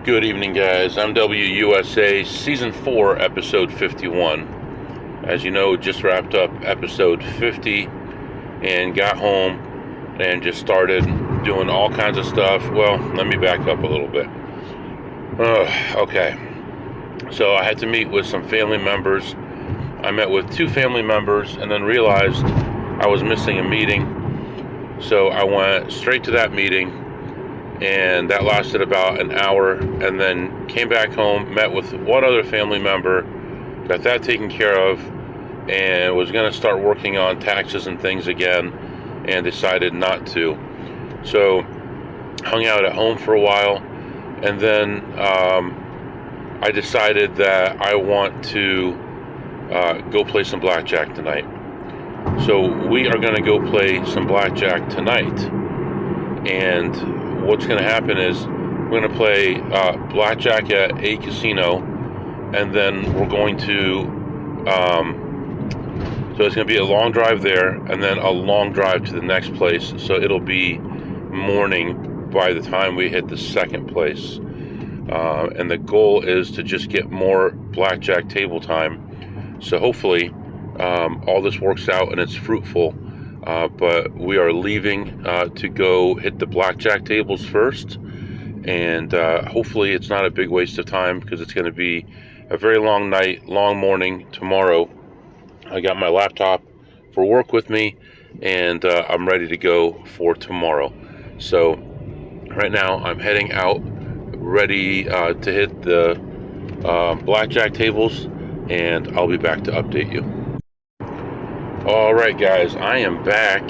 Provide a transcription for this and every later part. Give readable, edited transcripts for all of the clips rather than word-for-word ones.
Good evening, guys. I'm WUSA Season 4, Episode 51. As you know, just wrapped up Episode 50 and got home and just started doing all kinds of stuff. Well, let me back up a little bit. Okay. So I had to meet with some family members. I met with 2 family members and then realized I was missing a meeting. So I went straight to that meeting. And that lasted about an hour, and then came back home, met with one other family member, got that taken care of, and was going to start working on taxes and things again, and decided not to. So hung out at home for a while, and then I decided that I want to go play some blackjack tonight. So we are going to go play some blackjack tonight, and what's going to happen is we're going to play blackjack at a casino, and then we're going to so it's going to be a long drive there and then a long drive to the next place, so it'll be morning by the time we hit the second place, and the goal is to just get more blackjack table time. So hopefully all this works out and it's fruitful. But we are leaving to go hit the blackjack tables first, and hopefully it's not a big waste of time, because it's going to be a very long night, long morning tomorrow. I got my laptop for work with me, and I'm ready to go for tomorrow. So right now I'm heading out, ready to hit the blackjack tables, and I'll be back to update you. Alright, guys, I am back.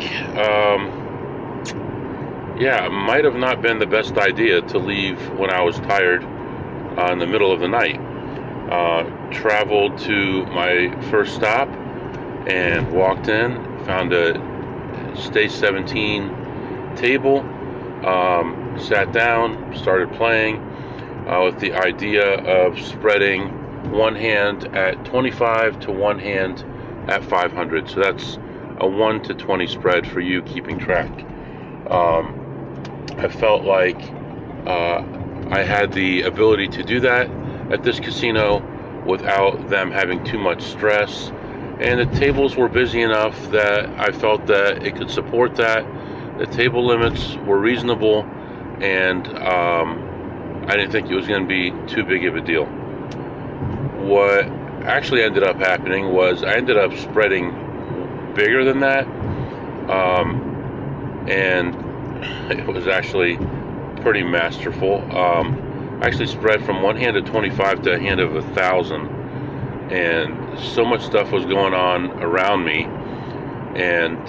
It might have not been the best idea to leave when I was tired in the middle of the night. Traveled to my first stop and walked in, found a Stay 17 table, sat down, started playing with the idea of spreading one hand at 25 to one hand at 500. So that's a 1 to 20 spread for you keeping track. I felt like I had the ability to do that at this casino without them having too much stress, and the tables were busy enough that I felt that it could support that. The table limits were reasonable, and I didn't think it was going to be too big of a deal. What actually ended up happening was I ended up spreading bigger than that, and it was actually pretty masterful. I actually spread from one hand of 25 to a hand of 1,000, and so much stuff was going on around me, and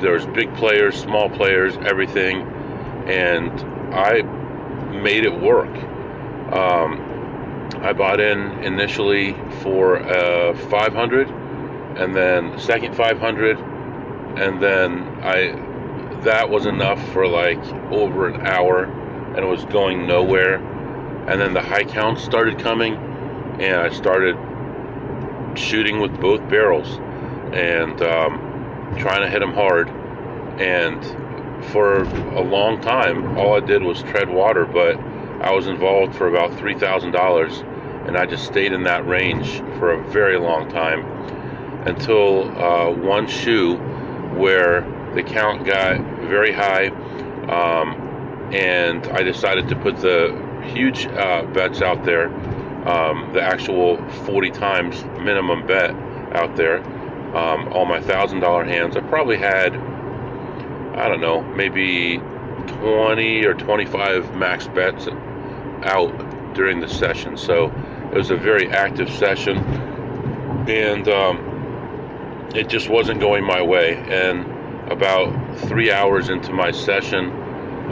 there was big players, small players, everything, and I made it work. I bought in initially for 500, and then second 500, and then that was enough for like over an hour, and it was going nowhere. And then the high counts started coming, and I started shooting with both barrels and trying to hit them hard. And for a long time, all I did was tread water, but I was involved for about $3,000, and I just stayed in that range for a very long time until one shoe where the count got very high, and I decided to put the huge bets out there, the actual 40 times minimum bet out there, all my $1,000 hands. I probably had, I don't know, maybe 20 or 25 max bets out during the session. So it was a very active session, and it just wasn't going my way. And about 3 hours into my session,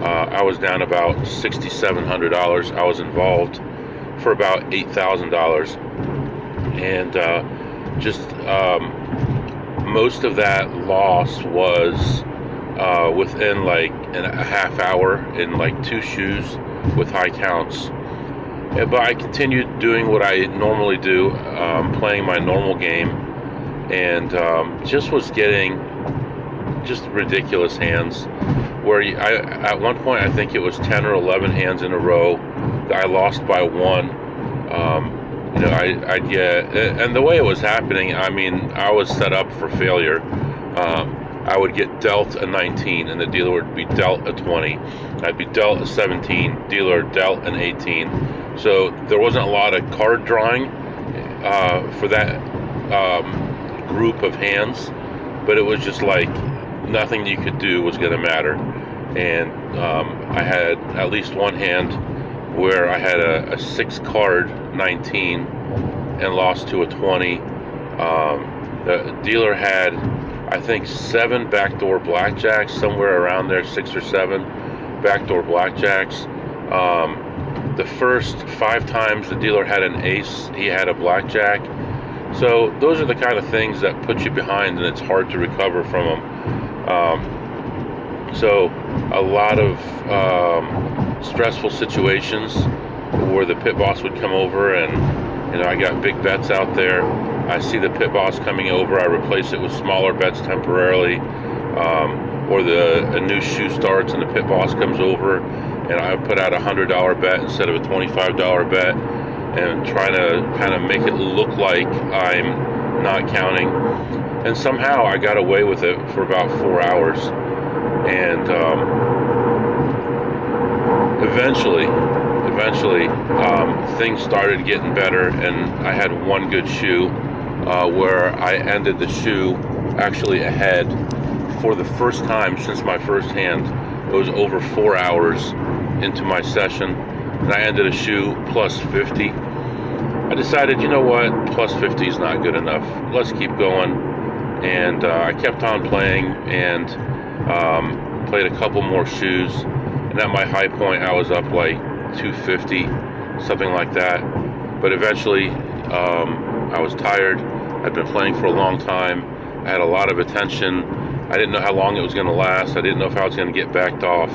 I was down about $6,700. I was involved for about $8,000, and most of that loss was within like a half hour in like 2 shoes with high counts. But I continued doing what I normally do, playing my normal game, and just was getting just ridiculous hands where at one point, I think it was 10 or 11 hands in a row, I lost by one. I'd get, and the way it was happening, I mean, I was set up for failure. I would get dealt a 19, and the dealer would be dealt a 20. I'd be dealt a 17, dealer dealt an 18. So there wasn't a lot of card drawing for that group of hands, but it was just like nothing you could do was going to matter. And I had at least one hand where I had a 6-card 19 and lost to a 20. The dealer had, I think, 7 backdoor blackjacks, somewhere around there, 6 or 7 backdoor blackjacks. The first 5 times the dealer had an ace, he had a blackjack. So those are the kind of things that put you behind, and it's hard to recover from them. So a lot of stressful situations where the pit boss would come over, and I got big bets out there. I see the pit boss coming over, I replace it with smaller bets temporarily, or a new shoe starts and the pit boss comes over, and I put out a $100 bet instead of a $25 bet, and trying to kind of make it look like I'm not counting. And somehow I got away with it for about 4 hours, and eventually things started getting better, and I had one good shoe where I ended the shoe actually ahead for the first time since my first hand. It was over 4 hours into my session, and I ended a shoe plus 50. I decided, you know what, plus 50 is not good enough. Let's keep going. And I kept on playing, and played a couple more shoes. And at my high point, I was up like 250, something like that. But eventually, I was tired. I'd been playing for a long time. I had a lot of attention. I didn't know how long it was going to last. I didn't know if I was going to get backed off.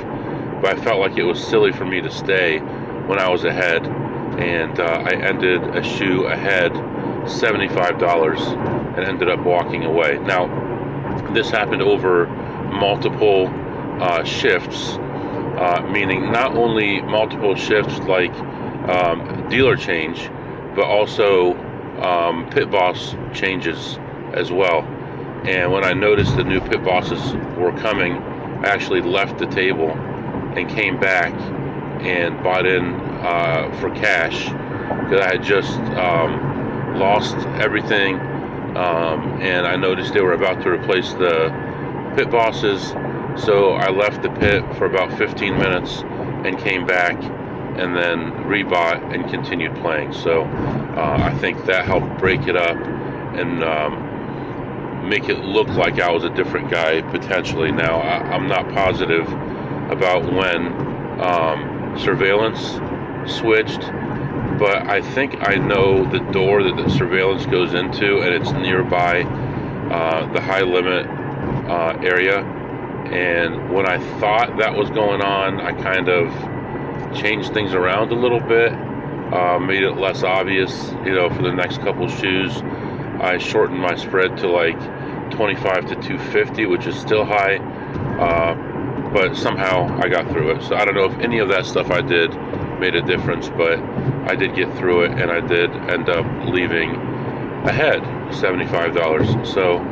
But I felt like it was silly for me to stay when I was ahead. And I ended a shoe ahead, $75, and ended up walking away. Now, this happened over multiple shifts, meaning not only multiple shifts like dealer change, but also pit boss changes as well. And when I noticed the new pit bosses were coming, I actually left the table and came back and bought in for cash, because I had just lost everything, and I noticed they were about to replace the pit bosses. So I left the pit for about 15 minutes and came back, and then rebought and continued playing. So I think that helped break it up and make it look like I was a different guy potentially. Now I'm not positive about when surveillance switched, but I think I know the door that the surveillance goes into, and it's nearby the high limit area. And when I thought that was going on, I kind of changed things around a little bit, made it less obvious, for the next couple shoes. I shortened my spread to like 25 to 250, which is still high, but somehow I got through it. So I don't know if any of that stuff I did made a difference, but I did get through it, and I did end up leaving ahead $75. So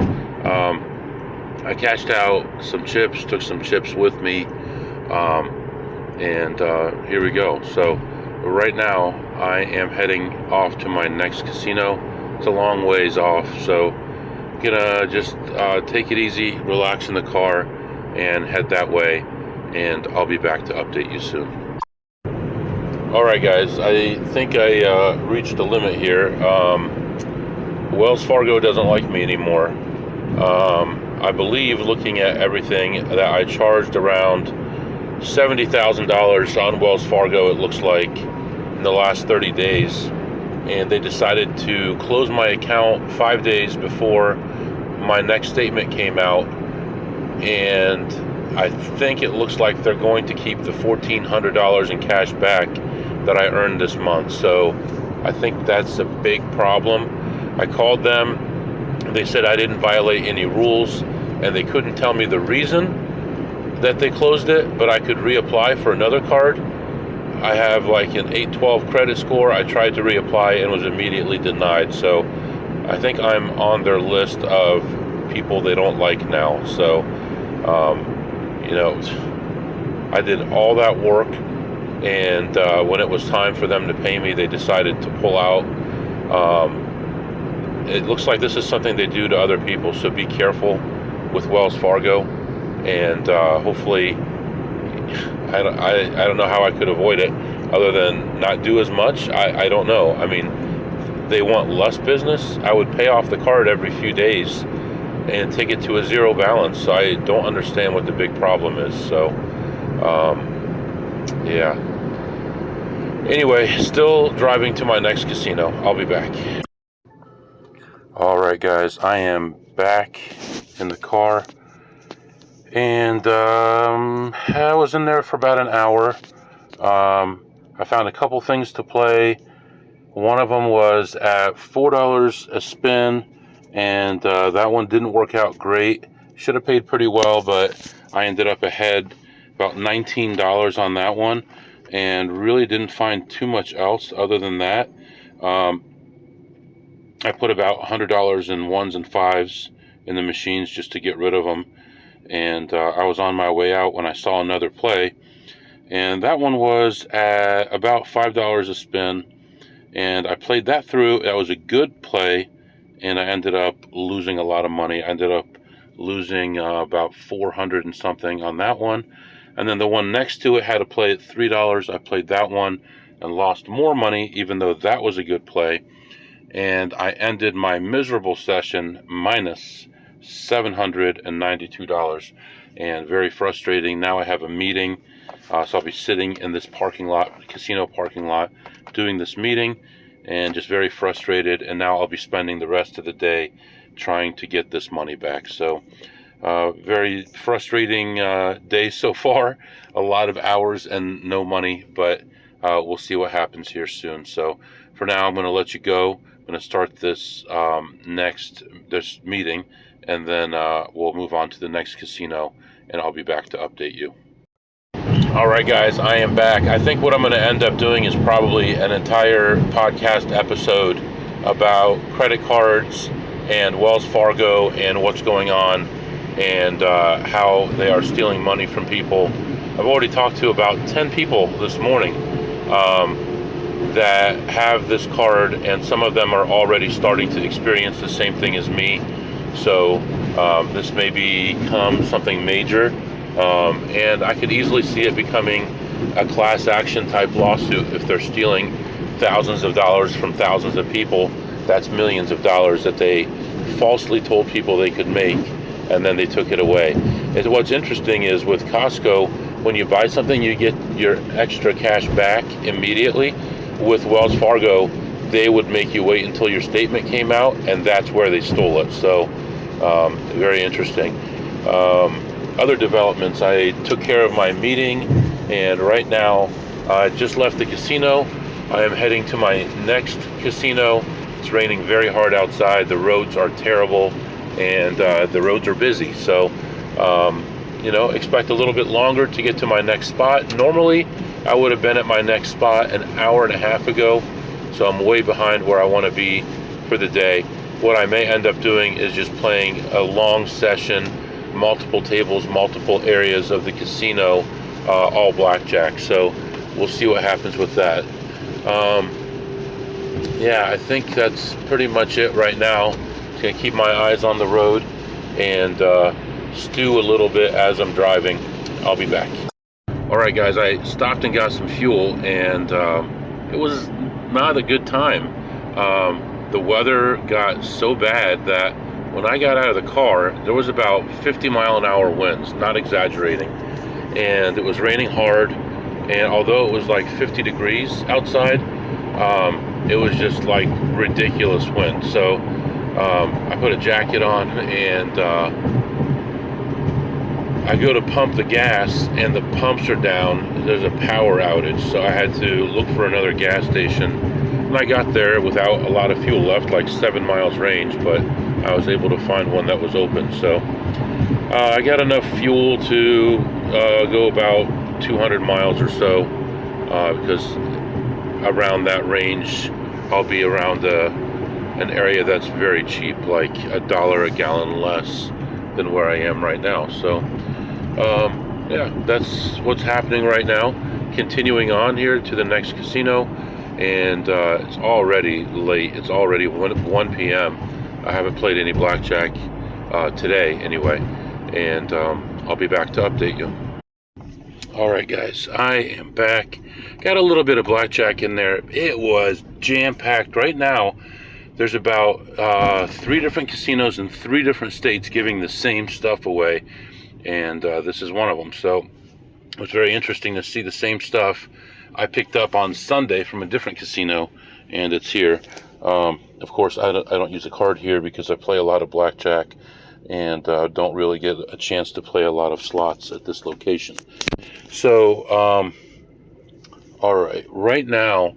I cashed out some chips, took some chips with me, and here we go. So right now I am heading off to my next casino. It's a long ways off, so gonna just take it easy, relax in the car, and head that way, and I'll be back to update you soon. Alright guys, I think I reached the limit here. Wells Fargo doesn't like me anymore. I believe, looking at everything, that I charged around $70,000 on Wells Fargo, it looks like, in the last 30 days. And they decided to close my account 5 days before my next statement came out. And I think it looks like they're going to keep the $1,400 in cash back that I earned this month. So I think that's a big problem. I called them. They said I didn't violate any rules, and they couldn't tell me the reason. that they closed it, but I could reapply for another card. I have like an 812 credit score. I tried to reapply and was immediately denied. So I think I'm on their list of people they don't like now. So, you know, I did all that work, and when it was time for them to pay me, they decided to pull out. It looks like this is something they do to other people, so be careful with Wells Fargo, and hopefully, I don't know how I could avoid it other than not do as much. I don't know. I mean, they want less business. I would pay off the card every few days and take it to a zero balance. So I don't understand what the big problem is. So, yeah. Anyway, still driving to my next casino. I'll be back. All right, guys, I am back in the car, and I was in there for about an hour. I found a couple things to play. One of them was at $4 a spin, and that one didn't work out great. Should have paid pretty well, but I ended up ahead about $19 on that one, and really didn't find too much else other than that. I put about $100 in ones and fives in the machines just to get rid of them, and I was on my way out when I saw another play, and that one was at about $5 a spin, and I played that through. That was a good play, and I ended up losing a lot of money. I ended up losing about 400 and something on that one, and then the one next to it had a play at $3. I played that one and lost more money, even though that was a good play. And I ended my miserable session minus $792, and very frustrating. Now I have a meeting, so I'll be sitting in this parking lot, casino parking lot, doing this meeting, and just very frustrated. And now I'll be spending the rest of the day trying to get this money back. So very frustrating day so far. A lot of hours and no money, but we'll see what happens here soon. So for now, I'm going to let you go. I'm going to start this this meeting, and then we'll move on to the next casino, and I'll be back to update you. All right, guys, I am back. I think what I'm going to end up doing is probably an entire podcast episode about credit cards and Wells Fargo and what's going on, and how they are stealing money from people. I've already talked to about 10 people this morning that have this card, and some of them are already starting to experience the same thing as me. So this may become something major, and I could easily see it becoming a class action type lawsuit. If they're stealing thousands of dollars from thousands of people, that's millions of dollars that they falsely told people they could make, and then they took it away. And what's interesting is with Costco, when you buy something, you get your extra cash back immediately. With Wells Fargo, they would make you wait until your statement came out, and that's where they stole it. So very interesting. Other developments, I took care of my meeting, and right now I just left the casino. I am heading to my next casino. It's raining very hard outside. The roads are terrible, and the roads are busy. So expect a little bit longer to get to my next spot. Normally I would have been at my next spot an hour and a half ago, so I'm way behind where I want to be for the day. What I may end up doing is just playing a long session, multiple tables, multiple areas of the casino, all blackjack. So we'll see what happens with that. Yeah, I think that's pretty much it right now. Just gonna keep my eyes on the road and stew a little bit as I'm driving. I'll be back. All right, guys, I stopped and got some fuel, and it was not a good time. The weather got so bad that when I got out of the car, there was about 50-mile-an-hour winds, not exaggerating, and it was raining hard. And although it was like 50 degrees outside, it was just like ridiculous wind. So I put a jacket on, and I go to pump the gas, and the pumps are down. There's a power outage, so I had to look for another gas station. And I got there without a lot of fuel left, like 7 miles range, but I was able to find one that was open. So I got enough fuel to go about 200 miles or so, because around that range, I'll be around an area that's very cheap, like $1 a gallon less than where I am right now. So, yeah, that's what's happening right now. Continuing on here to the next casino, and it's already late. It's already 1 p.m. I haven't played any blackjack today anyway, and I'll be back to update you. Alright guys, I am back. Got a little bit of blackjack in there. It was jam-packed. Right now, there's about 3 different casinos in 3 different states giving the same stuff away, and this is one of them. So it was very interesting to see the same stuff I picked up on Sunday from a different casino, and it's here. Of course, I don't use a card here because I play a lot of blackjack and don't really get a chance to play a lot of slots at this location. So, all right now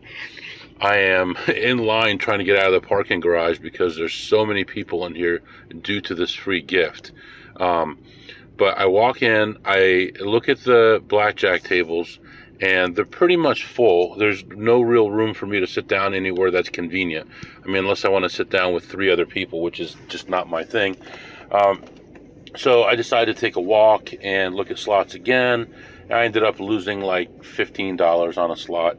I am in line trying to get out of the parking garage because there's so many people in here due to this free gift. But I walk in, I look at the blackjack tables, and they're pretty much full. There's no real room for me to sit down anywhere that's convenient. I mean, unless I want to sit down with 3 other people, which is just not my thing. So I decided to take a walk and look at slots again. I ended up losing like $15 on a slot.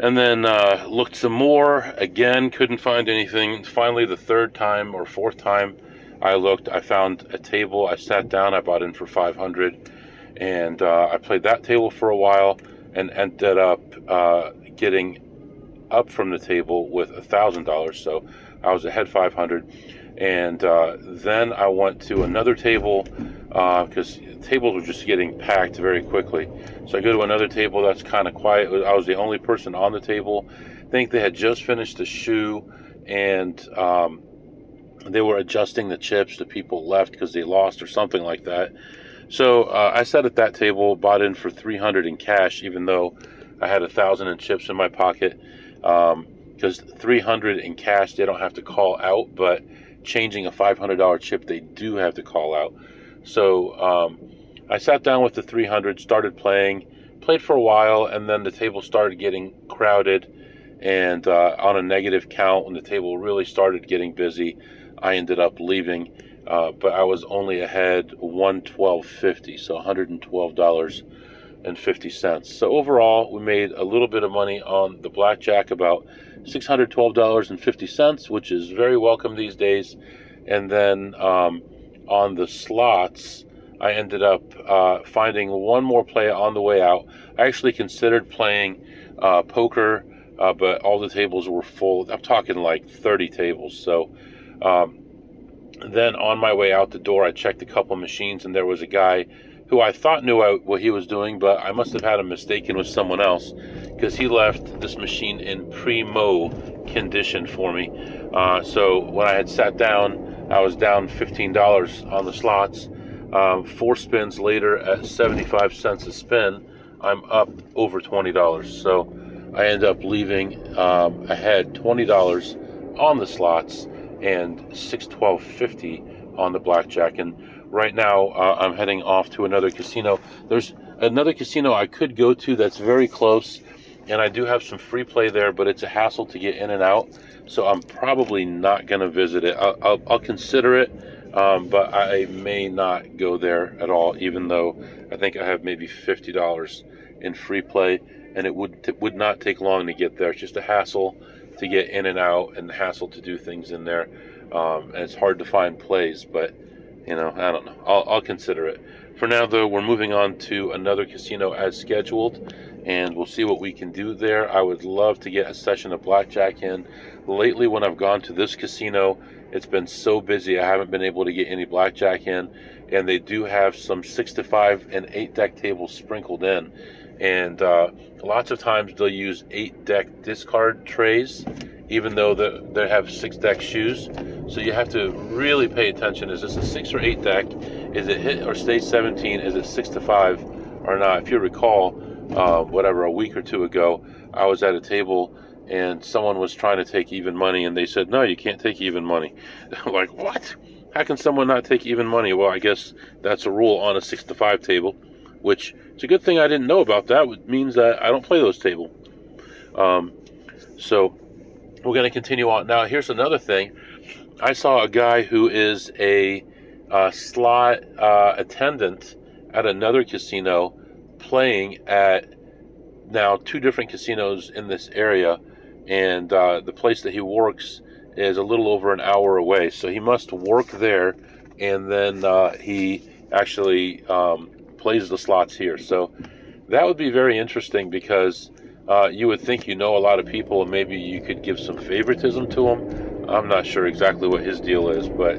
And then looked some more. Again, couldn't find anything. Finally, the 3rd time or 4th time I looked, I found a table. I sat down. I bought in for $500. And I played that table for a while and ended up getting up from the table with $1,000. So I was ahead $500. And then I went to another table because tables were just getting packed very quickly. So I go to another table that's kind of quiet. I was the only person on the table. I think they had just finished a shoe, and they were adjusting the chips. The people left because they lost or something like that. So I sat at that table, bought in for $300 in cash, even though I had $1,000 in chips in my pocket. Because $300 in cash, they don't have to call out, but changing a $500 chip, they do have to call out. So I sat down with the $300, started played for a while, and then the table started getting crowded, and on a negative count, when the table really started getting busy, I ended up leaving, but I was only ahead $112.50, so $112.50. So overall, we made a little bit of money on the blackjack, about $612.50, which is very welcome these days. And then on the slots, I ended up finding one more play on the way out. I actually considered playing poker, but all the tables were full. I'm talking like 30 tables. So then on my way out the door, I checked a couple machines, and there was a guy who I thought knew what he was doing, but I must have had him mistaken with someone else, because he left this machine in primo condition for me. So when I had sat down, I was down $15 on the slots. 4 spins later at 75 cents a spin, I'm up over $20. So I end up leaving ahead $20 on the slots and $612.50 on the blackjack. And right now, I'm heading off to another casino. There's another casino I could go to that's very close, and I do have some free play there, but it's a hassle to get in and out, so I'm probably not going to visit it. I'll consider it, but I may not go there at all, even though I think I have maybe $50 in free play, and it would not take long to get there. It's just a hassle to get in and out, and the hassle to do things in there, and it's hard to find plays, but I don't know. I'll consider it. For now, though, we're moving on to another casino as scheduled, and we'll see what we can do there. I would love to get a session of blackjack in. Lately, when I've gone to this casino, it's been so busy I haven't been able to get any blackjack in, and they do have some 6 to 5 and 8 deck tables sprinkled in. And lots of times they'll use 8 deck discard trays, even though they have 6 deck shoes. So you have to really pay attention. Is this a 6 or 8 deck? Is it hit or stay 17? Is it 6 to 5 or not? If you recall, a week or 2 ago, I was at a table and someone was trying to take even money, and they said, no, you can't take even money. I'm like, what? How can someone not take even money? Well, I guess that's a rule on a 6 to 5 table. which it's a good thing I didn't know about that. It means that I don't play those tables. So we're going to continue on. Now, here's another thing. I saw a guy who is a slot attendant at another casino playing at now 2 different casinos in this area, and the place that he works is a little over an hour away. So he must work there, and then he actually plays the slots here. So that would be very interesting, because you would think you know a lot of people and maybe you could give some favoritism to them. I'm not sure exactly what his deal is, but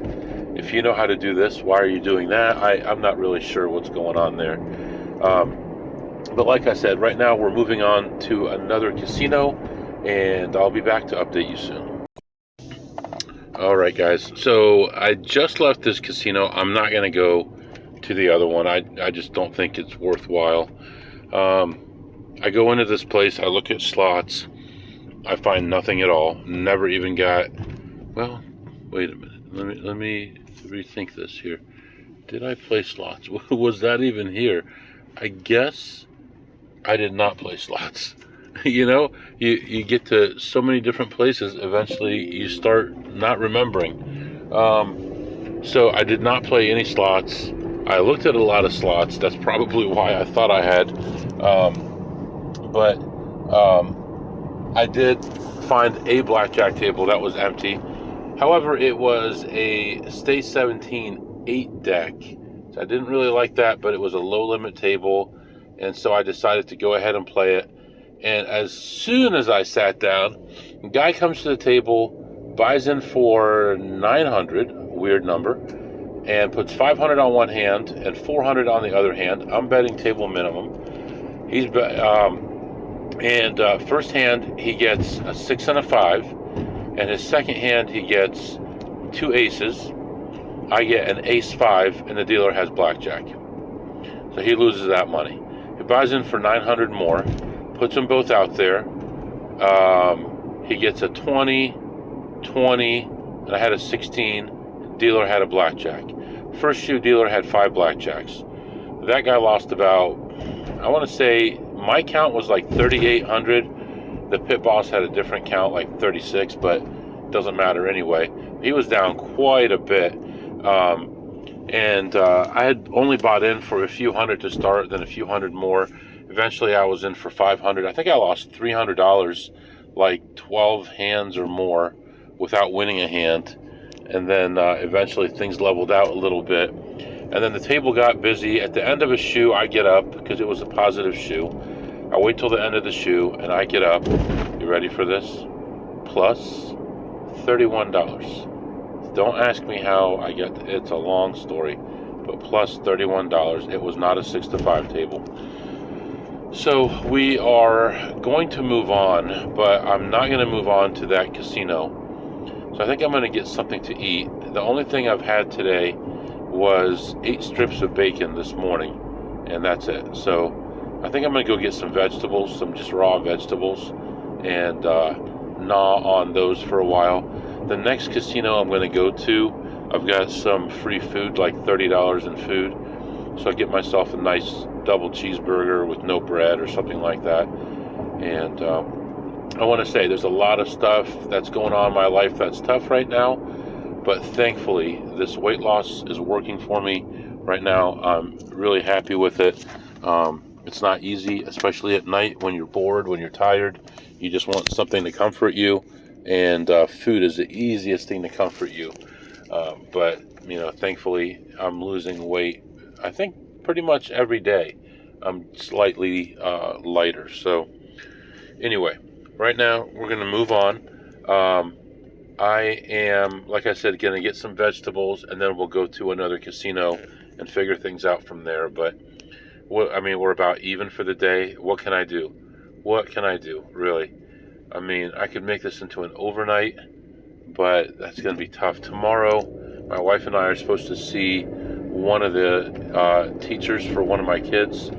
if you know how to do this, why are you doing that? I'm not really sure what's going on there. But like I said, right now we're moving on to another casino, and I'll be back to update you soon. All right, guys. So I just left this casino. I'm not going to go to the other one. I just don't think it's worthwhile. I go into this place. I look at slots. I find nothing at all. Never even got... Well, wait a minute. Let me rethink this here. Did I play slots? Was that even here? I guess I did not play slots. You know, you get to so many different places, eventually you start not remembering. So I did not play any slots. I looked at a lot of slots. That's probably why I thought I had. But I did find a blackjack table that was empty. However, it was a Stay 17 8 deck. So I didn't really like that, but it was a low limit table, and so I decided to go ahead and play it. And as soon as I sat down, a guy comes to the table, buys in for 900, weird number, and puts 500 on one hand and 400 on the other hand. I'm betting table minimum. First hand he gets a 6 and a 5, and his second hand he gets 2 aces. I get an ace 5, and the dealer has blackjack. So he loses that money. He buys in for 900 more, puts them both out there. He gets a 20, 20, and I had a 16. Dealer had a blackjack. First shoe, dealer had 5 blackjacks. That guy lost about, I want to say, my count was like 3,800. The pit boss had a different count, like 36, but it doesn't matter anyway. He was down quite a bit. I had only bought in for a few hundred to start, then a few hundred more. Eventually I was in for 500. I think I lost $300, like 12 hands or more, without winning a hand. And then eventually things leveled out a little bit. And then the table got busy. At the end of a shoe, I get up, because it was a positive shoe. I wait till the end of the shoe, and I get up. You ready for this? Plus $31. Don't ask me how I get it's a long story, but plus $31. It was not a 6 to 5 table. So we are going to move on, but I'm not going to move on to that casino. So I think I'm going to get something to eat. The only thing I've had today was 8 strips of bacon this morning, and that's it. So I think I'm going to go get some vegetables, some just raw vegetables, and gnaw on those for a while. The next casino I'm going to go to, I've got some free food, like $30 in food. So I get myself a nice double cheeseburger with no bread or something like that. And I want to say there's a lot of stuff that's going on in my life that's tough right now. But thankfully, this weight loss is working for me right now. I'm really happy with it. It's not easy, especially at night when you're bored, when you're tired. You just want something to comfort you. And food is the easiest thing to comfort you. But, you know, thankfully, I'm losing weight, I think, pretty much every day. I'm slightly lighter. So, anyway, right now, we're going to move on. I am, like I said, going to get some vegetables, and then we'll go to another casino and figure things out from there. But, we're about even for the day. What can I do? What can I do, really? I mean, I could make this into an overnight, but that's going to be tough. Tomorrow, my wife and I are supposed to see one of the teachers for one of my kids.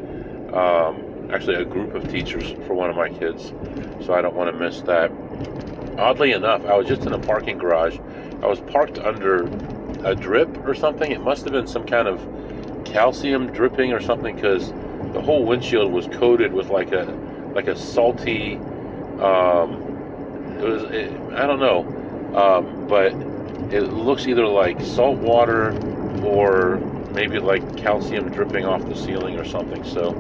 Actually, a group of teachers for one of my kids, so I don't want to miss that. Oddly enough, I was just in a parking garage. I was parked under a drip or something. It must have been some kind of calcium dripping or something, because the whole windshield was coated with like a salty, I don't know, but it looks either like salt water or maybe like calcium dripping off the ceiling or something. So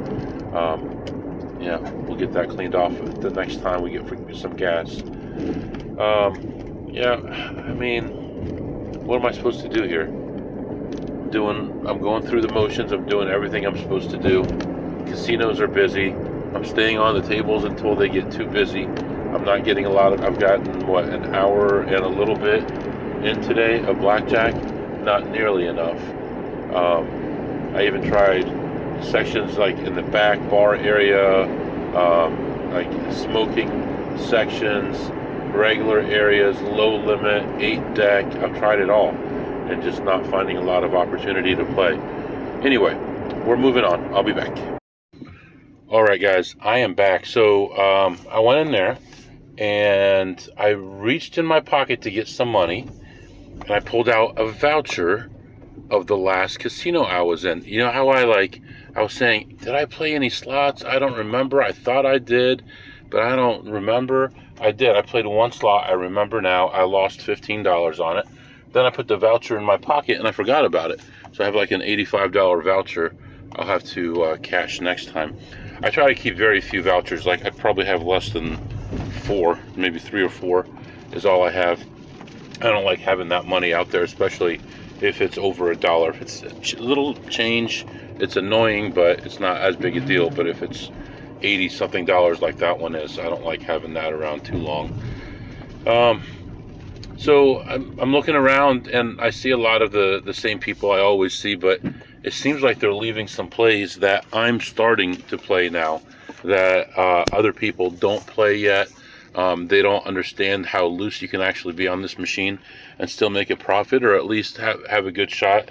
yeah, we'll get that cleaned off the next time we get some gas. Yeah, I mean, what am I supposed to do here? I'm going through the motions. I'm doing everything I'm supposed to do. Casinos are busy. I'm staying on the tables until they get too busy. I'm not getting I've gotten, an hour and a little bit in today of blackjack. Not nearly enough. I even tried sections like in the back bar area, like smoking sections, regular areas, low limit, 8 deck. I've tried it all and just not finding a lot of opportunity to play. Anyway, we're moving on. I'll be back. All right, guys, I am back. So I went in there and I reached in my pocket to get some money, and I pulled out a voucher of the last casino I was in. You know how I was saying, did I play any slots? I don't remember. I thought I did, but I don't remember. I did. I played one slot. I remember now. I lost $15 on it. Then I put the voucher in my pocket and I forgot about it. So I have like an $85 voucher I'll have to cash next time. I try to keep very few vouchers. Like I probably have less than 4, maybe 3 or 4 is all I have. I don't like having that money out there, especially if it's over $1. If it's a little change, it's annoying, but it's not as big a deal. But if it's 80 something dollars like that one is, I don't like having that around too long. So I'm looking around and I see a lot of the same people I always see, but it seems like they're leaving some plays that I'm starting to play now that other people don't play yet. They don't understand how loose you can actually be on this machine and still make a profit, or at least have a good shot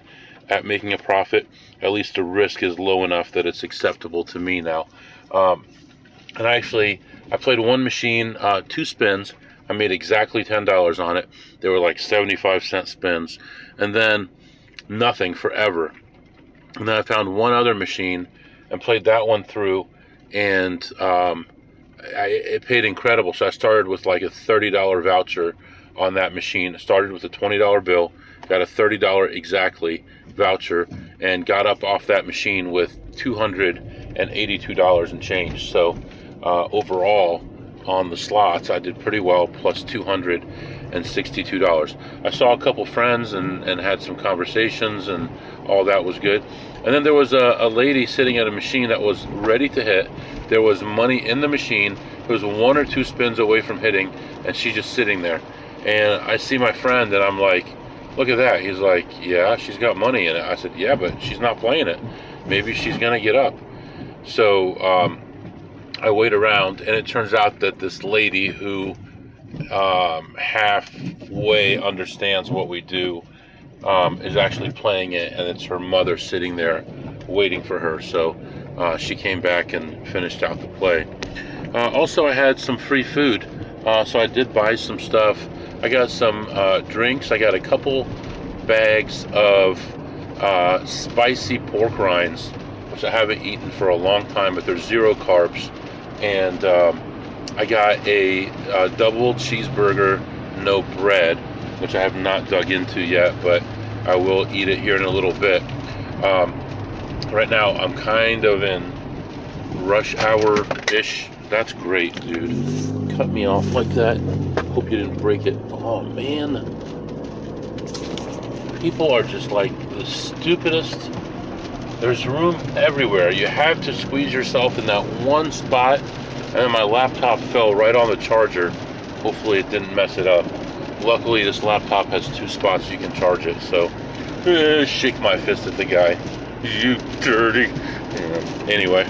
at making a profit. At least the risk is low enough that it's acceptable to me now. And I played one machine, 2 spins. I made exactly $10 on it. They were like 75-cent spins, and then nothing forever. And then I found one other machine and played that one through, and it paid incredible. So I started with like a $30 voucher on that machine. I started with a $20 bill, got a $30 exactly voucher, and got up off that machine with $282 and change. So overall, on the slots, I did pretty well, plus $262. I saw a couple friends and had some conversations, and all that was good. And then there was a lady sitting at a machine that was ready to hit. There was money in the machine. It was 1 or 2 spins away from hitting, and she's just sitting there. And I see my friend, and I'm like, look at that. He's like, yeah, she's got money in it. I said, yeah, but she's not playing it. Maybe she's going to get up. So I wait around, and it turns out that this lady who halfway understands what we do is actually playing it, and it's her mother sitting there waiting for her. So she came back and finished out the play. Also, I had some free food, so I did buy some stuff. I got some drinks. I got a couple bags of spicy pork rinds, which I haven't eaten for a long time, but they're 0 carbs. And I got a double cheeseburger, no bread, which I have not dug into yet, but I will eat it here in a little bit. Right now, I'm kind of in rush hour-ish. That's great, dude. Cut me off like that. Hope you didn't break it. Oh, man. People are just like the stupidest. There's room everywhere. You have to squeeze yourself in that one spot. And then my laptop fell right on the charger. Hopefully it didn't mess it up. Luckily this laptop has 2 spots you can charge it. So shake my fist at the guy. You dirty. Yeah. Anyway,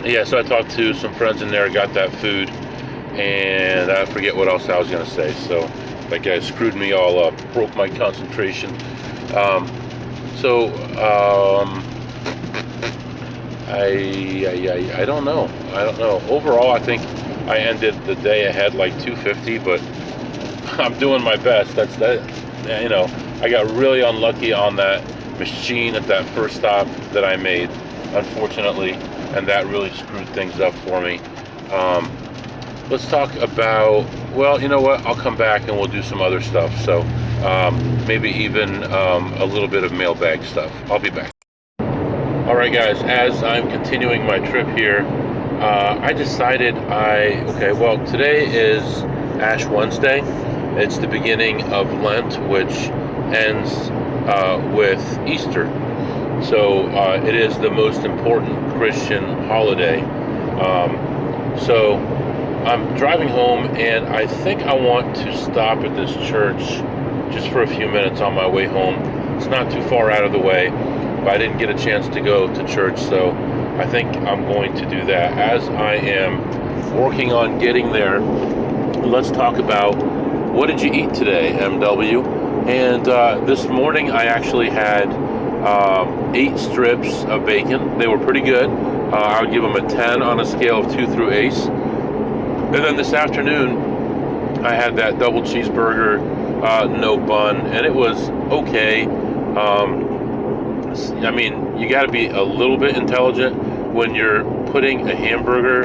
yeah, so I talked to some friends in there, got that food, and I forget what else I was gonna say. So that guy screwed me all up, broke my concentration. I don't know. Overall, I think I ended the day ahead like 250, but I'm doing my best. That's that. You know, I got really unlucky on that machine at that first stop that I made. unfortunately, and that really screwed things up for me. Let's talk about, well, you know what? I'll come back and we'll do some other stuff. So maybe even a little bit of mailbag stuff. I'll be back. All right, guys, as I'm continuing my trip here, I decided today is Ash Wednesday. It's the beginning of Lent, which ends with Easter. So it is the most important Christian holiday. So I'm driving home, and I think I want to stop at this church just for a few minutes on my way home. It's not too far out of the way, but I didn't get a chance to go to church, so I think I'm going to do that. As I am working on getting there, let's talk about what did you eat today, MW? And this morning I actually had 8 strips of bacon. They were pretty good. I would give them a 10 on a scale of 2 through ace. And then this afternoon, I had that double cheeseburger, no bun, and it was okay. I mean, you got to be a little bit intelligent when you're putting a hamburger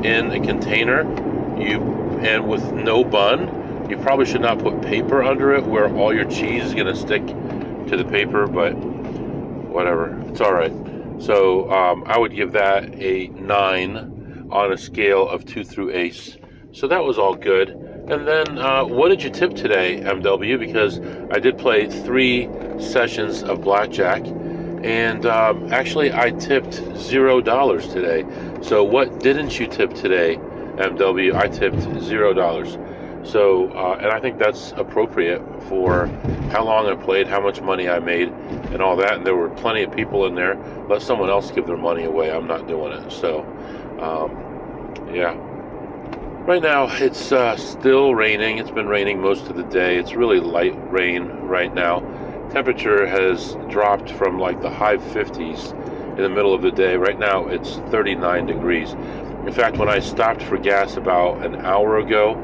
in a container, and with no bun. You probably should not put paper under it where all your cheese is going to stick to the paper, but whatever, it's all right. So I would give that a 9 on a scale of 2 through ace. So that was all good. And then what did you tip today, MW? Because I did play 3 sessions of blackjack, and actually I tipped $0 today. So what didn't you tip today, MW? I tipped $0. So, and I think that's appropriate for how long I played, how much money I made, and all that. And there were plenty of people in there. Let someone else give their money away. I'm not doing it. So, yeah. Right now, it's still raining. It's been raining most of the day. It's really light rain right now. Temperature has dropped from like the high 50s in the middle of the day. Right now, it's 39 degrees. In fact, when I stopped for gas about an hour ago,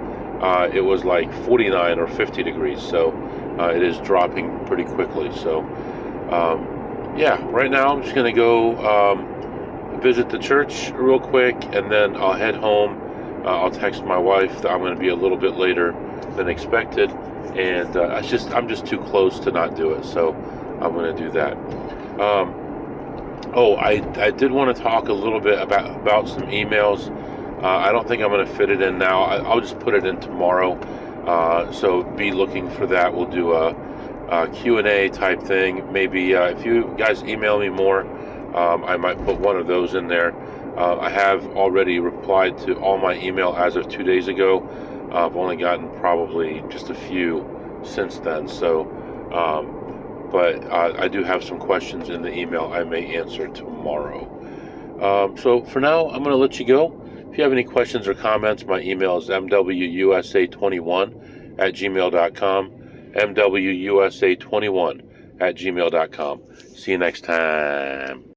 it was like 49 or 50 degrees, so it is dropping pretty quickly. So, yeah, right now I'm just going to go visit the church real quick, and then I'll head home. I'll text my wife that I'm going to be a little bit later than expected, and I'm just too close to not do it, so I'm going to do that. I did want to talk a little bit about some emails. I don't think I'm going to fit it in now. I'll just put it in tomorrow. So be looking for that. We'll do a Q&A type thing. Maybe if you guys email me more, I might put one of those in there. I have already replied to all my email as of 2 days ago. I've only gotten probably just a few since then. So, but I do have some questions in the email I may answer tomorrow. So for now, I'm going to let you go. If you have any questions or comments, my email is mwusa21@gmail.com, mwusa21@gmail.com. See you next time.